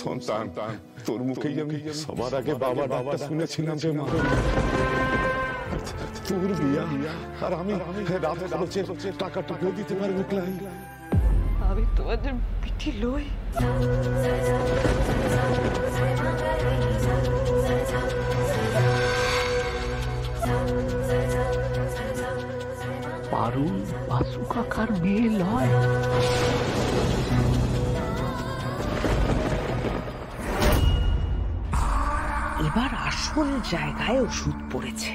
সন্তান, তোর মুখেই আমি সবার আগে বাবা ডাকটা শুনেছিলাম যে মা। তোর বিয়া আর আমি রাত খরচের টাকাটুকু দিতে পারবো ক্লাই? আমি তোমাদের পিঠি লই। পারুল বাসু কাকার মেয়ে লয়। এবার আসল জায়গায় ওষুধ পড়েছে।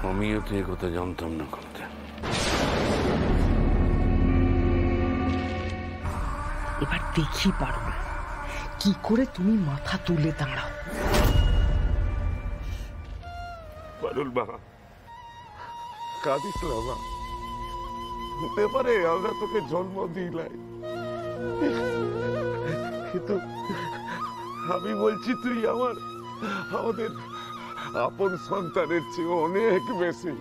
আমিও তো এ কথা জানতাম না করতে। এবার দেখি পারুল কি করে তুমি মাথা তুলে দাঁড়াও। পারুল মা, কাঁদিস না মা। হতে পারে আমরা তোকে জন্ম দিলাই, কিন্তু আমি বলছি তুই আমাদের আপন সন্তানের চেয়ে অনেক বেশি।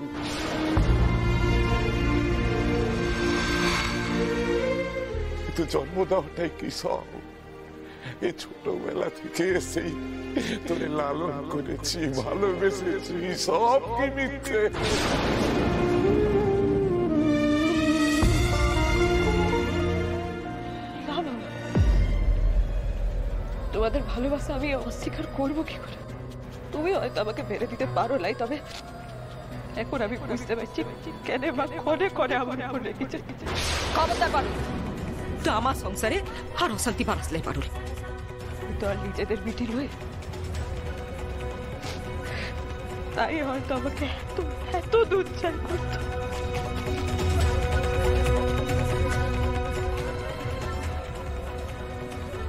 কিন্তু জন্ম দেওয়াটাই কি সব? এই ছোটবেলা থেকে এসেই তোরে লালন করেছি, ভালোবেসেছি, সব কি মিথ্যে? তোমাদের ভালোবাসা আমি অস্বীকার করবো কি করে? তুমি হয়তো আমাকে মেরে দিতে পারো লাই, তবে এখন আমি বুঝতে পারছি কেন মা করে করে আমার উপর রেখেছে। খবরদার পারুল, তো আমার সংসারে আর অশান্তি বাড়াসলে পারুল। তো আর নিজেদের বিটি লই, তাই হয়তো আমাকে এত দুধ চাই করতো।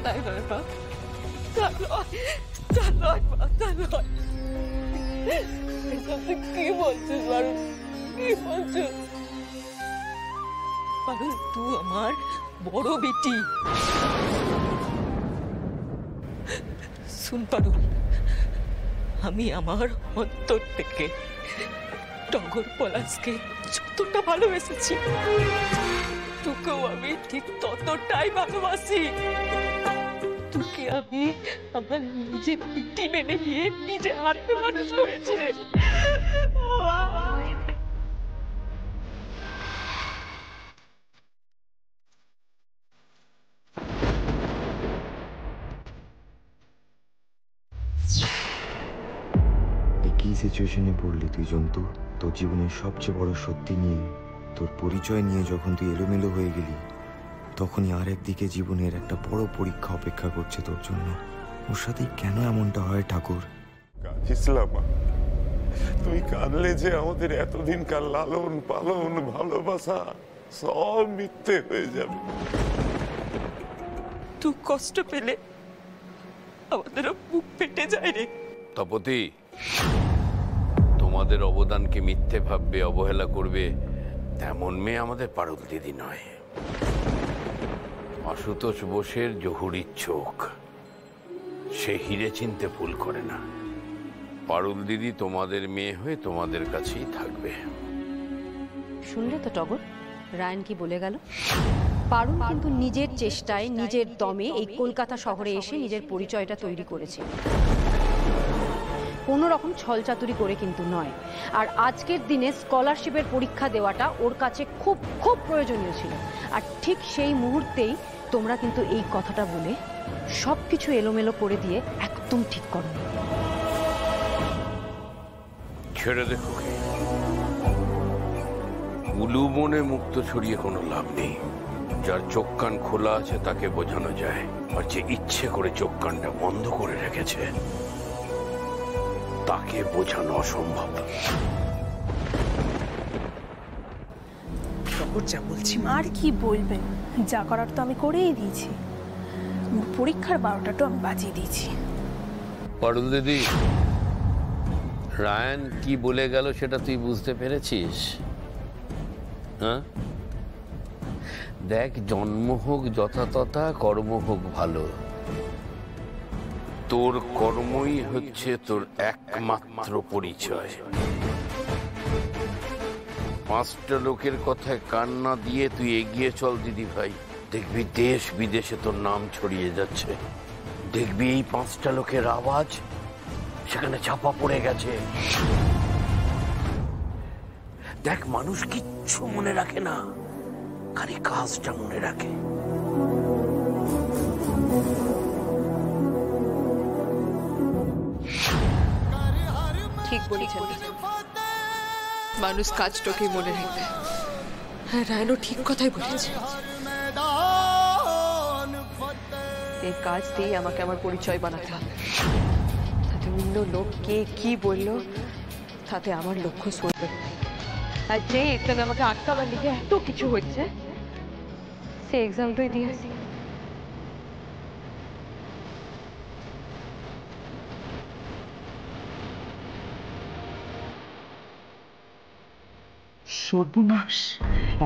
তাই নয় মা, কি বলছিস পারুল? কি বলছিস? পারুল, তুই আমার বড় বেটি। শুন পারুল, আমি আমার অন্তর থেকে টগর পলাশকে যতটা ভালোবেসেছি, তোকেও আমি ঠিক ততটাই ভালোবাসি। তোকে আমি আমার নিজের পিঠি মেনে নিয়ে নিজে হাতে মানুষ হয়েছে। কি সিচুয়েশনে পড়লি তুই জন্তু? তোর জীবনের সবচেয়ে বড় সত্যি নিয়ে, তোর পরিচয় নিয়ে যখন তুই এলোমেলো হয়ে গেলি, তখনই আরেকদিকে জীবনের একটা বড় পরীক্ষা অপেক্ষা করছে তোর জন্য। ওর সাথে কেন এমনটা হয় ঠাকুর? তুই কাঁদলে যে আমাদের এতদিনকার লালন পালন ভালোবাসা সব মিথ্যে হয়ে যাবে। তুই কষ্ট পেলে আমাদেরও বুক ফেটে যায় রে। তপতি, তোমাদের অবদানকে মিথ্যে ভাববে, অবহেলা করবে, তেমন মেয়ে আমাদের পারুল দিদি নয়। আশুতোষ বোসের জহুরির চোখ, সে হিরে চিনতে ভুল করে না। পারুল দিদি তোমাদের মেয়ে হয়ে তোমাদের কাছেই থাকবে। শুনলে তো টগর, রায়ন কি বলে গেল? পারুল কিন্তু নিজের চেষ্টায়, নিজের দমে এই কলকাতা শহরে এসে নিজের পরিচয়টা তৈরি করেছে, কোনো রকম ছলচাতুরি করে কিন্তু নয়। আর আজকের দিনে স্কলারশিপের পরীক্ষা দেওয়াটা ওর কাছে খুব খুব প্রয়োজনীয় ছিল। আর ঠিক সেই মুহূর্তেই তোমরা কিন্তু এই কথাটা বলে সবকিছু এলোমেলো করে দিয়ে একদম ঠিক করো। ছেড়ে দেখো, উলু মনে মুক্ত ছড়িয়ে কোনো লাভ নেই। যার চোখ কান খোলা আছে তাকে বোঝানো যায়, আর যে ইচ্ছে করে চোখ কানটা বন্ধ করে রেখেছে তাকে বোঝানো অসম্ভব। যা বলছি আর কি বলবেন, যা করার তো আমি করেই দিয়েছি। পরীক্ষার 12টাটা আমি বাজিয়ে দিয়েছি। পারুল দিদি, রায়ান কি বলে গেল সেটা তুই বুঝতে পেরেছিস? হ্যাঁ, দেখ, জন্ম হোক যথাতথা, কর্ম হোক ভালো। তোর কর্মই হচ্ছে তোর একমাত্র পরিচয়। 5টা লোকের কথায় কান না দিয়ে তুই এগিয়ে চল দিদি ভাই। দেখবি দেশ বিদেশে তোর নাম ছড়িয়ে যাচ্ছে। দেখবি এই 5টা লোকের আওয়াজ সেখানে ছাপা পড়ে গেছে। দেখ, মানুষ কিচ্ছু মনে রাখে না, খালি কাজটা মনে রাখে। ঠিক বলেছেন, মানুষ কাজটাকেই মনে রাখবে। হ্যাঁ, রায়নও ঠিক কথাই বলেছে। এই কাজ দিয়ে আমাকে আমার পরিচয় বানাতে হবে, তাতে অন্য লোক কে কি বললো তাতে আমার লক্ষ্য সরবে। আর যে এক্সামে আমাকে আটকাবার লিখে এত কিছু হচ্ছে, সে এক্সামটাই দিয়ে আসি। সর্বনাশ,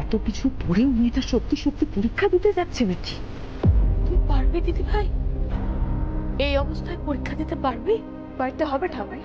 এত কিছু পরেও মেয়েটা সত্যি সত্যি পরীক্ষা দিতে যাচ্ছে নাকি? তুই পারবি দিদি ভাই? এই অবস্থায় পরীক্ষা দিতে পারবি? পারতে হবে ঠাকুর।